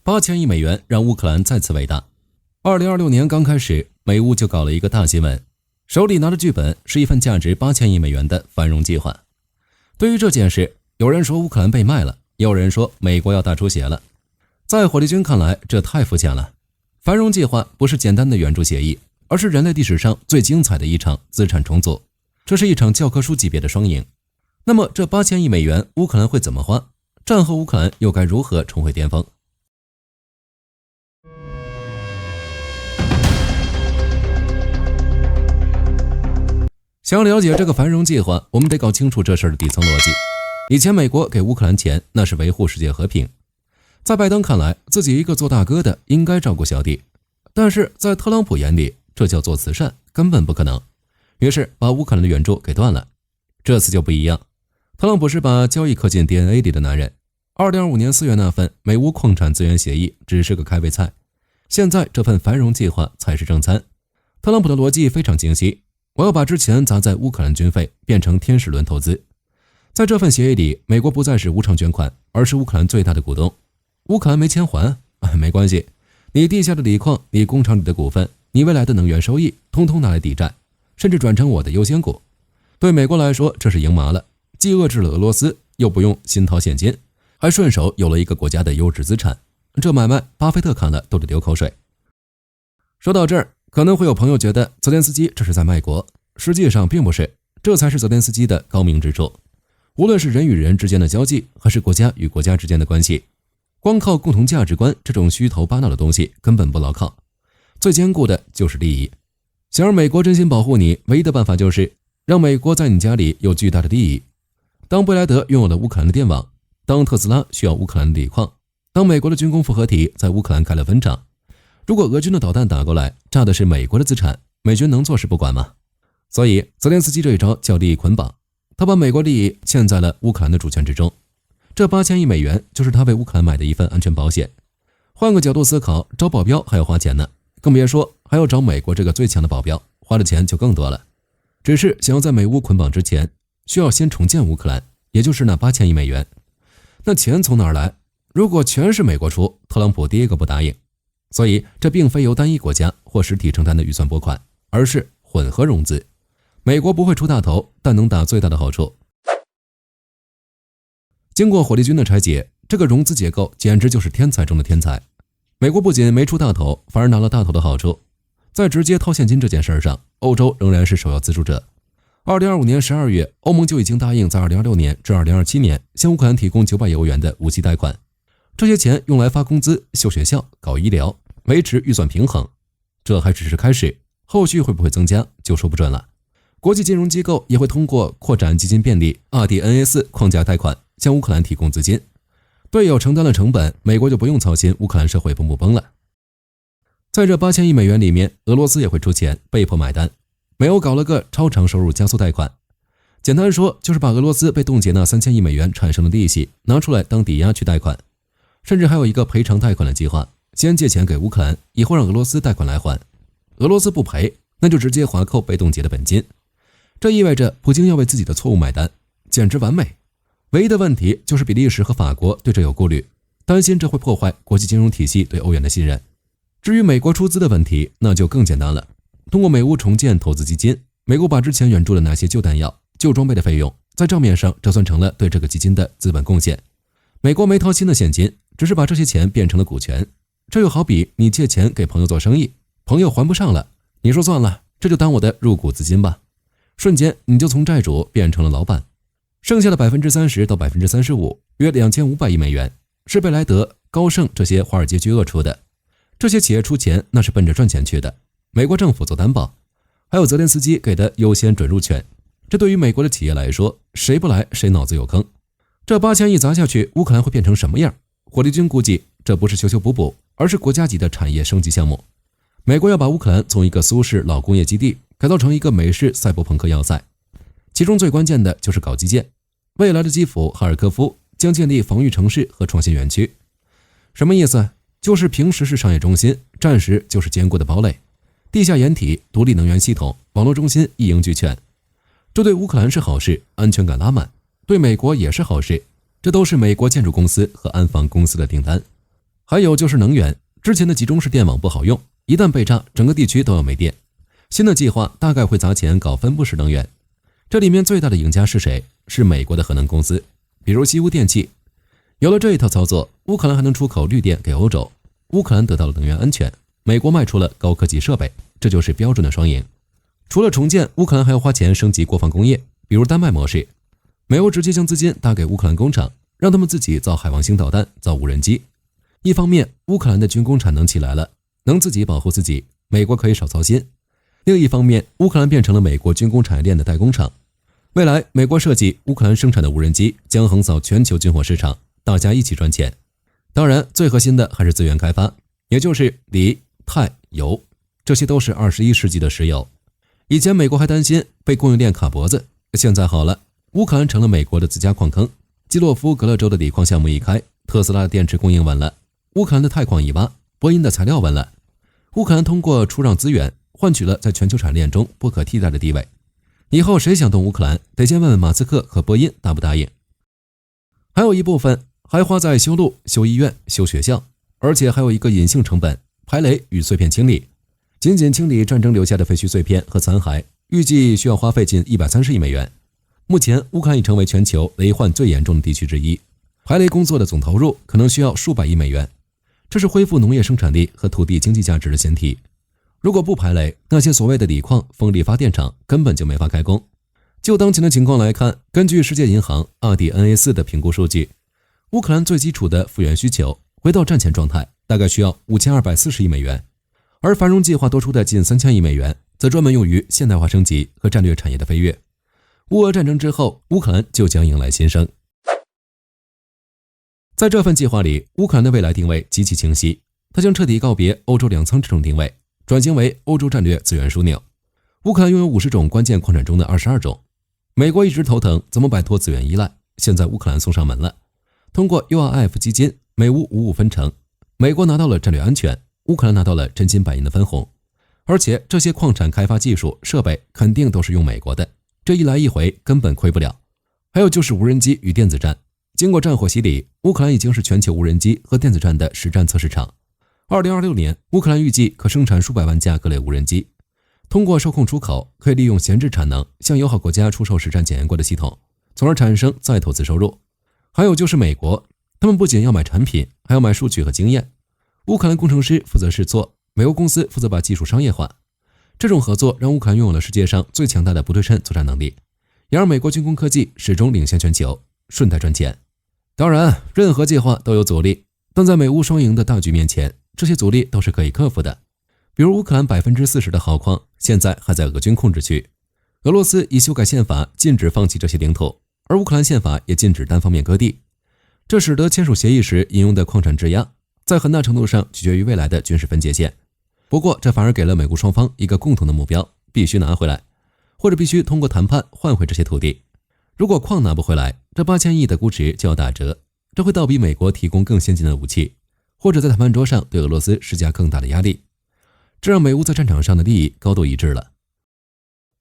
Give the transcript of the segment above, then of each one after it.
8000亿美元让乌克兰再次伟大。2026年刚开始，美乌就搞了一个大新闻，手里拿着剧本是一份价值8000亿美元的繁荣计划。对于这件事，有人说乌克兰被卖了，也有人说美国要大出血了。在火力军看来，这太肤浅了。繁荣计划不是简单的援助协议，而是人类历史上最精彩的一场资产重组，这是一场教科书级别的双赢。那么这8000亿美元乌克兰会怎么花？战后乌克兰又该如何重回巅峰？想要了解这个繁荣计划，我们得搞清楚这事儿的底层逻辑。以前美国给乌克兰钱，那是维护世界和平。在拜登看来，自己一个做大哥的应该照顾小弟，但是在特朗普眼里，这叫做慈善，根本不可能。于是把乌克兰的援助给断了。这次就不一样，特朗普是把交易刻进 DNA 里的男人。2025年4月那份美乌矿产资源协议只是个开胃菜，现在这份繁荣计划才是正餐。特朗普的逻辑非常清晰，我要把之前砸在乌克兰军费变成天使轮投资。在这份协议里，美国不再是无偿捐款，而是乌克兰最大的股东。乌克兰没钱还，没关系，你地下的锂矿，你工厂里的股份，你未来的能源收益，通通拿来抵债，甚至转成我的优先股。对美国来说，这是赢麻了，既遏制了俄罗斯，又不用新掏现金，还顺手有了一个国家的优质资产。这买卖巴菲特看了都得流口水。说到这儿，可能会有朋友觉得泽连斯基这是在卖国，实际上并不是，这才是泽连斯基的高明之处。无论是人与人之间的交际，还是国家与国家之间的关系，光靠共同价值观这种虚头巴脑的东西根本不牢靠，最坚固的就是利益。想让美国真心保护你，唯一的办法就是让美国在你家里有巨大的利益。当贝莱德拥有了乌克兰的电网，当特斯拉需要乌克兰的锂矿，当美国的军工复合体在乌克兰开了分厂，如果俄军的导弹打过来，炸的是美国的资产，美军能坐视不管吗？所以泽连斯基这一招叫利益捆绑，他把美国利益嵌在了乌克兰的主权之中。这8000亿美元就是他为乌克兰买的一份安全保险。换个角度思考，找保镖还要花钱呢，更别说还要找美国这个最强的保镖，花的钱就更多了。只是想要在美乌捆绑之前，需要先重建乌克兰，也就是那8000亿美元。那钱从哪儿来？如果全是美国出，特朗普第一个不答应。所以这并非由单一国家或实体承担的预算拨款，而是混合融资。美国不会出大头，但能打最大的好处。经过火力军的拆解，这个融资结构简直就是天才中的天才。美国不仅没出大头，反而拿了大头的好处。在直接掏现金这件事上，欧洲仍然是首要资助者。2025年12月，欧盟就已经答应在2026年至2027年向乌克兰提供900亿欧元的无息贷款。这些钱用来发工资、修学校、搞医疗，维持预算平衡。这还只是开始，后续会不会增加就说不准了。国际金融机构也会通过扩展基金便利 RDNA4 框架贷款向乌克兰提供资金。队友承担了成本，美国就不用操心乌克兰社会崩不崩了。在这8000亿美元里面，俄罗斯也会出钱，被迫买单。美欧搞了个超长收入加速贷款，简单说就是把俄罗斯被冻结那3000亿美元产生的利息拿出来当抵押去贷款，甚至还有一个赔偿贷款的计划，先借钱给乌克兰，以后让俄罗斯贷款来还。俄罗斯不赔，那就直接划扣被冻结的本金。这意味着普京要为自己的错误买单，简直完美。唯一的问题就是比利时和法国对这有顾虑，担心这会破坏国际金融体系对欧元的信任。至于美国出资的问题，那就更简单了。通过美乌重建投资基金，美国把之前援助的那些旧弹药、旧装备的费用，在账面上折算成了对这个基金的资本贡献。美国没掏新的现金，只是把这些钱变成了股权。这又好比你借钱给朋友做生意，朋友还不上了，你说算了，这就当我的入股资金吧。瞬间你就从债主变成了老板。剩下的 30% 到 35%， 约2500亿美元，是贝莱德、高盛这些华尔街巨鳄出的。这些企业出钱那是奔着赚钱去的，美国政府做担保，还有泽连斯基给的优先准入权。这对于美国的企业来说，谁不来谁脑子有坑。这8000亿砸下去，乌克兰会变成什么样？火力军估计这不是修修补补，而是国家级的产业升级项目。美国要把乌克兰从一个苏式老工业基地改造成一个美式赛博朋克要塞，其中最关键的就是搞基建。未来的基辅、哈尔科夫将建立防御城市和创新园区。什么意思？就是平时是商业中心，战时就是坚固的堡垒，地下掩体、独立能源系统、网络中心一应俱全。这对乌克兰是好事，安全感拉满，对美国也是好事，这都是美国建筑公司和安防公司的订单。还有就是能源，之前的集中式电网不好用，一旦被炸，整个地区都要没电。新的计划大概会砸钱搞分布式能源，这里面最大的赢家是谁？是美国的核能公司，比如西屋电气。有了这一套操作，乌克兰还能出口绿电给欧洲，乌克兰得到了能源安全，美国卖出了高科技设备，这就是标准的双赢。除了重建，乌克兰还要花钱升级国防工业，比如丹麦模式，美欧直接将资金打给乌克兰工厂，让他们自己造海王星导弹，造无人机。一方面，乌克兰的军工产能起来了，能自己保护自己，美国可以少操心。另一方面，乌克兰变成了美国军工产业链的代工厂。未来，美国设计乌克兰生产的无人机将横扫全球军火市场，大家一起赚钱。当然，最核心的还是资源开发，也就是锂、钛、油，这些都是21世纪的石油。以前美国还担心被供应链卡脖子，现在好了，乌克兰成了美国的自家矿坑。基洛夫格勒州的锂矿项目一开，特斯拉的电池供应稳了，乌克兰的钛矿一挖，波音的材料稳了。乌克兰通过出让资源，换取了在全球产业链中不可替代的地位。以后谁想动乌克兰，得先问问马斯克和波音答不答应。还有一部分还花在修路、修医院、修学校，而且还有一个隐性成本：排雷与碎片清理。仅仅清理战争留下的废墟碎片和残骸，预计需要花费近130亿美元。目前，乌克兰已成为全球雷患最严重的地区之一，排雷工作的总投入可能需要数百亿美元。这是恢复农业生产力和土地经济价值的前提。如果不排雷，那些所谓的锂矿、风力发电厂根本就没法开工。就当前的情况来看，根据世界银行 RDNA4 的评估数据，乌克兰最基础的复原需求回到战前状态大概需要5240亿美元，而繁荣计划多出的近3000亿美元则专门用于现代化升级和战略产业的飞跃。乌俄战争之后，乌克兰就将迎来新生。在这份计划里，乌克兰的未来定位极其清晰，它将彻底告别欧洲粮仓这种定位，转型为欧洲战略资源枢纽。乌克兰拥有50种关键矿产中的22种。美国一直头疼怎么摆脱资源依赖，现在乌克兰送上门了。通过 URF 基金，美乌55分成，美国拿到了战略安全，乌克兰拿到了真金白银的分红。而且这些矿产开发技术设备肯定都是用美国的，这一来一回根本亏不了。还有就是无人机与电子战，经过战火洗礼，乌克兰已经是全球无人机和电子战的实战测试场。2026年，乌克兰预计可生产数百万架各类无人机，通过受控出口，可以利用闲置产能向友好国家出售实战检验过的系统，从而产生再投资收入。还有就是美国，他们不仅要买产品，还要买数据和经验。乌克兰工程师负责试错，美国公司负责把技术商业化。这种合作让乌克兰拥有了世界上最强大的不对称作战能力，也让美国军工科技始终领先全球，顺带赚钱。当然，任何计划都有阻力，但在美乌双赢的大局面前，这些阻力都是可以克服的。比如乌克兰40%的好矿现在还在俄军控制区，俄罗斯已修改宪法禁止放弃这些领土，而乌克兰宪法也禁止单方面割地，这使得签署协议时引用的矿产质押在很大程度上取决于未来的军事分界线。不过这反而给了美乌双方一个共同的目标，必须拿回来，或者必须通过谈判换回这些土地。如果矿拿不回来，这8000亿的估值就要打折，这会倒逼美国提供更先进的武器，或者在谈判桌上对俄罗斯施加更大的压力，这让美乌在战场上的利益高度一致了。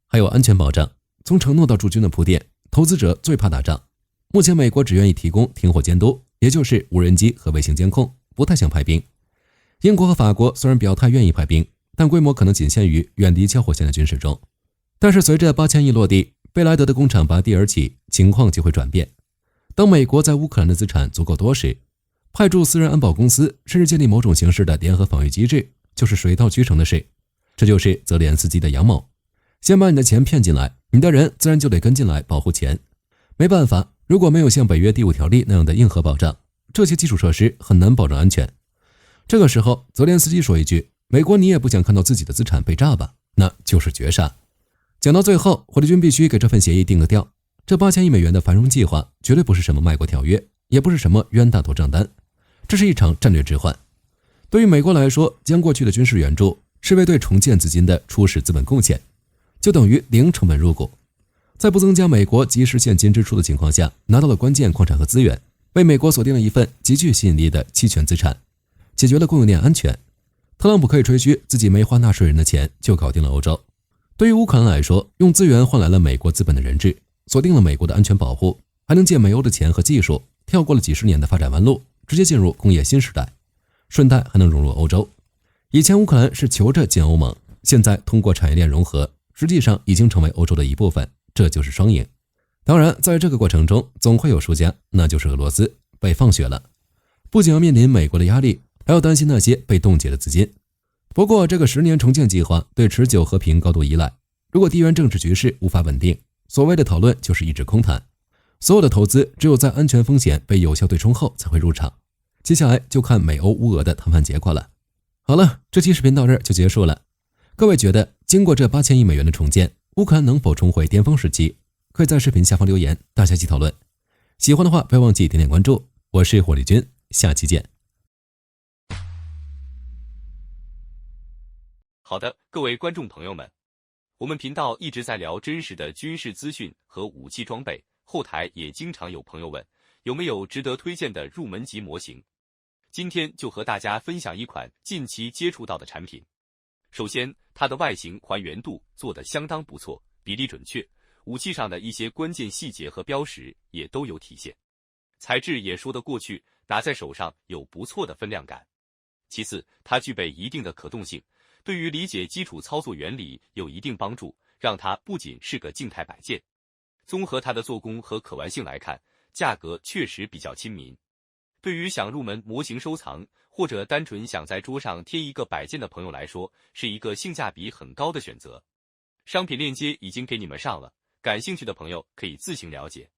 还有安全保障，从承诺到驻军的铺垫，投资者最怕打仗。目前美国只愿意提供停火监督，也就是无人机和卫星监控，不太想派兵。英国和法国虽然表态愿意派兵，但规模可能仅限于远离交火线的军事中。但是随着8000亿落地，贝莱德的工厂拔地而起，情况就会转变。当美国在乌克兰的资产足够多时，派驻私人安保公司，甚至建立某种形式的联合防御机制，就是水到渠成的事。这就是泽连斯基的阳谋，先把你的钱骗进来，你的人自然就得跟进来保护钱。没办法，如果没有像北约第5条例那样的硬核保障，这些基础设施很难保证安全。这个时候，泽连斯基说一句，美国你也不想看到自己的资产被炸吧，那就是绝杀。讲到最后，火力军必须给这份协议定个调，这8000亿美元的繁荣计划绝对不是什么卖国条约，也不是什么冤大头账单，这是一场战略置换。对于美国来说，将过去的军事援助视为对重建资金的初始资本贡献，就等于零成本入股，在不增加美国即时现金支出的情况下，拿到了关键矿产和资源，为美国锁定了一份极具吸引力的期权资产，解决了供应链安全。特朗普可以吹嘘自己没花纳税人的钱就搞定了欧洲。对于乌克兰来说，用资源换来了美国资本的人质，锁定了美国的安全保护，还能借美欧的钱和技术，跳过了几十年的发展弯路，直接进入工业新时代。顺带还能融入欧洲。以前乌克兰是求着进欧盟，现在通过产业链融合，实际上已经成为欧洲的一部分，这就是双赢。当然，在这个过程中总会有输家，那就是俄罗斯被放血了。不仅要面临美国的压力，还要担心那些被冻结的资金。不过，这个10年重建计划对持久和平高度依赖，如果地缘政治局势无法稳定，所谓的讨论就是一纸空谈。所有的投资只有在安全风险被有效对冲后才会入场。接下来就看美欧乌俄的谈判结果了。好了，这期视频到这儿就结束了。各位觉得经过这8000亿美元的重建，乌克兰能否重回巅峰时期？可以在视频下方留言，大家一起讨论。喜欢的话不要忘记点点关注。我是火力军，下期见。好的，各位观众朋友们，我们频道一直在聊真实的军事资讯和武器装备，后台也经常有朋友问，有没有值得推荐的入门级模型？今天就和大家分享一款近期接触到的产品。首先，它的外形还原度做得相当不错，比例准确，武器上的一些关键细节和标识也都有体现，材质也说得过去，拿在手上有不错的分量感。其次，它具备一定的可动性，对于理解基础操作原理有一定帮助，让它不仅是个静态摆件。综合它的做工和可玩性来看，价格确实比较亲民。对于想入门模型收藏，或者单纯想在桌上贴一个摆件的朋友来说，是一个性价比很高的选择。商品链接已经给你们上了，感兴趣的朋友可以自行了解。